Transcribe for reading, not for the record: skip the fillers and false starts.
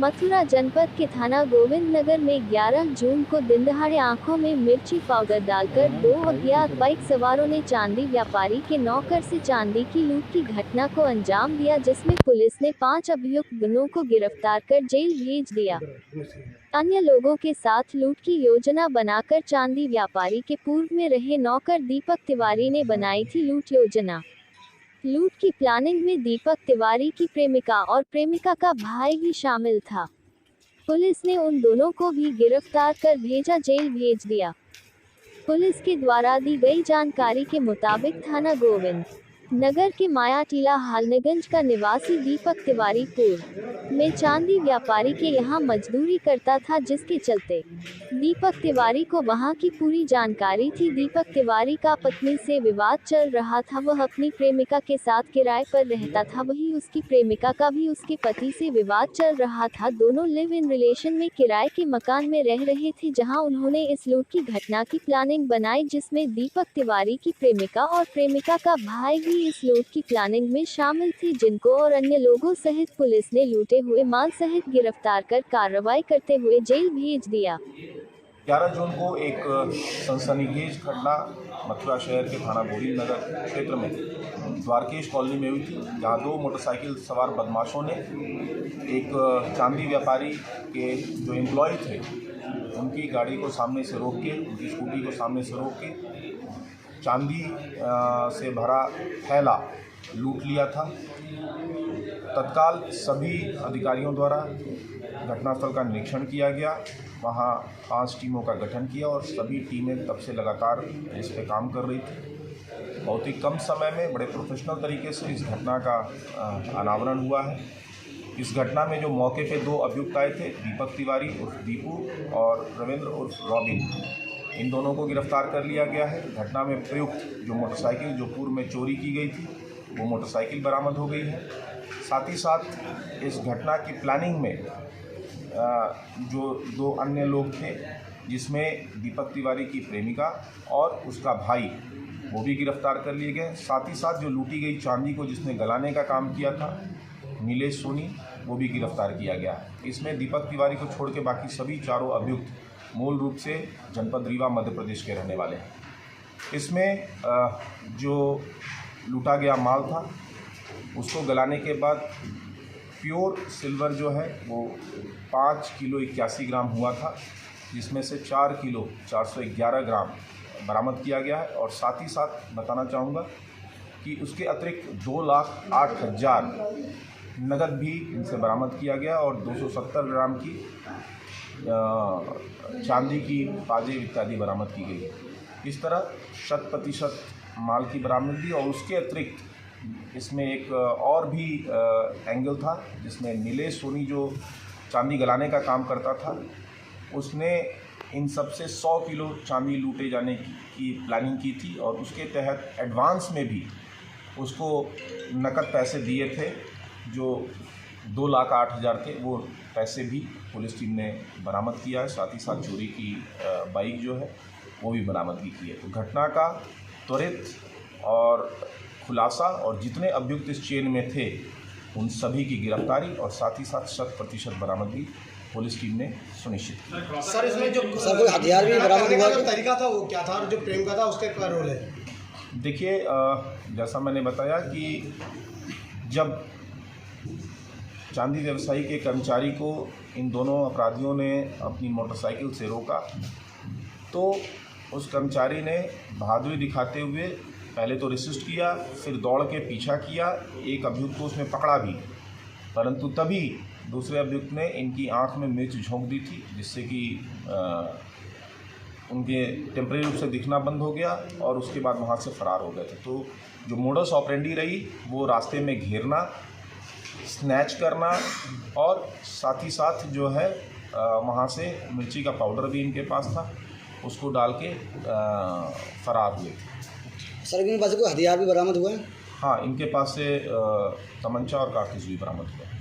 मथुरा जनपद के थाना गोविंद नगर में 11 जून को दिनदहाड़े आंखों में मिर्ची पाउडर डालकर 2 अज्ञात बाइक सवारों ने चांदी व्यापारी के नौकर से चांदी की लूट की घटना को अंजाम दिया, जिसमें पुलिस ने 5 अभियुक्तों को गिरफ्तार कर जेल भेज दिया। अन्य लोगों के साथ लूट की योजना बनाकर चांदी व्यापारी के पूर्व में रहे नौकर दीपक तिवारी ने बनाई थी लूट योजना। लूट की प्लानिंग में दीपक तिवारी की प्रेमिका और प्रेमिका का भाई भी शामिल था। पुलिस ने उन दोनों को भी गिरफ्तार कर जेल भेज दिया। पुलिस के द्वारा दी गई जानकारी के मुताबिक थाना गोविंद नगर के माया टीला हालनगंज का निवासी दीपक तिवारी पूर्व में चांदी व्यापारी के यहां मजदूरी करता था, जिसके चलते दीपक तिवारी को वहां की पूरी जानकारी थी। दीपक तिवारी का पत्नी से विवाद चल रहा था, वह अपनी प्रेमिका के साथ किराए पर रहता था, वहीं उसकी प्रेमिका का भी उसके पति से विवाद चल रहा था। दोनों लिव इन रिलेशन में किराए के मकान में रह रहे थे, जहां उन्होंने इस लूट की घटना की प्लानिंग बनाई, जिसमें दीपक तिवारी की प्रेमिका और प्रेमिका का भाई भी इस लूट की प्लानिंग में शामिल थे, जिनको और अन्य लोगों सहित पुलिस ने लूटे हुए माल सहित गिरफ्तार कर कार्रवाई करते हुए जेल भेज दिया। 11 जून को एक सनसनीखेज घटना मथुरा शहर के थाना गोविंद नगर क्षेत्र में द्वारकेश कॉलोनी में हुई थी, जहां 2 मोटरसाइकिल सवार बदमाशों ने एक चांदी व्यापारी के जो एम्प्लॉय थे उनकी गाड़ी को सामने से रोक के, उनकी स्कूटी को सामने से रोक के चांदी से भरा थैला लूट लिया था। तत्काल सभी अधिकारियों द्वारा घटनास्थल का निरीक्षण किया गया, वहां 5 टीमों का गठन किया और सभी टीमें तब से लगातार इस पे काम कर रही थी। बहुत ही कम समय में बड़े प्रोफेशनल तरीके से इस घटना का अनावरण हुआ है। इस घटना में जो मौके पे 2 अभियुक्त आए थे, दीपक तिवारी उर्फ दीपू और रविंद्र उर्फ रॉबिन, इन दोनों को गिरफ्तार कर लिया गया है। घटना में प्रयुक्त जो मोटरसाइकिल जो पूर्व में चोरी की गई थी, वो मोटरसाइकिल बरामद हो गई है। साथ ही साथ इस घटना की प्लानिंग में जो 2 अन्य लोग थे, जिसमें दीपक तिवारी की प्रेमिका और उसका भाई, वो भी गिरफ्तार कर लिए गए। साथ ही साथ जो लूटी गई चांदी को जिसने गलाने का काम किया था, नीलेश सोनी, वो भी गिरफ्तार किया गया। इसमें दीपक तिवारी को छोड़ के बाकी सभी 4 अभियुक्त मूल रूप से जनपद रीवा मध्य प्रदेश के रहने वाले हैं। इसमें जो लूटा गया माल था उसको गलाने के बाद प्योर सिल्वर जो है वो 5 किलो 81 ग्राम हुआ था, जिसमें से 4 किलो 411 ग्राम बरामद किया गया है। और साथ ही साथ बताना चाहूँगा कि उसके अतिरिक्त 2,08,000 नगद भी इनसे बरामद किया गया और 270 ग्राम की चांदी की पाजेब इत्यादि बरामद की गई है। इस तरह 100% माल की बरामदगी। और उसके अतिरिक्त इसमें एक और भी एंगल था, जिसमें नीलेश सोनी जो चांदी गलाने का काम करता था, उसने इन सब से 100 किलो चांदी लूटे जाने की प्लानिंग की थी और उसके तहत एडवांस में भी उसको नकद पैसे दिए थे, जो 2,08,000 थे। वो पैसे भी पुलिस टीम ने बरामद किया है। साथ ही साथ चोरी की बाइक जो है वो भी बरामदगी की है। तो घटना का त्वरित और खुलासा और जितने अभियुक्त इस चेन में थे उन सभी की गिरफ्तारी और साथ ही साथ 100% बरामदगी पुलिस टीम ने सुनिश्चित की। सर, इसमें जो कोई हथियार भी बरामद हुआ, जो तरीका था वो क्या था और जो प्रेम का था उसका क्या रोल है? देखिए, जैसा मैंने बताया कि जब चांदी व्यवसायी के कर्मचारी को इन दोनों अपराधियों ने अपनी मोटरसाइकिल से रोका, तो उस कर्मचारी ने बहादुरी दिखाते हुए पहले तो रेसिस्ट किया, फिर दौड़ के पीछा किया। एक अभियुक्त को उसने पकड़ा भी, परंतु तभी दूसरे अभियुक्त ने इनकी आंख में मिर्च झोंक दी थी, जिससे कि उनके टेम्परेरी रूप से दिखना बंद हो गया और उसके बाद वहाँ से फरार हो गए थे। तो जो मोडस ऑपरेंडी रही वो रास्ते में घेरना, स्नैच करना और साथ ही साथ जो है वहाँ से मिर्ची का पाउडर भी इनके पास था, उसको डाल के फरार हुए थे। सर, इनके पास कोई हथियार भी बरामद हुआ है? हाँ, इनके पास से तमंचा और कारतूस भी बरामद हुआ है।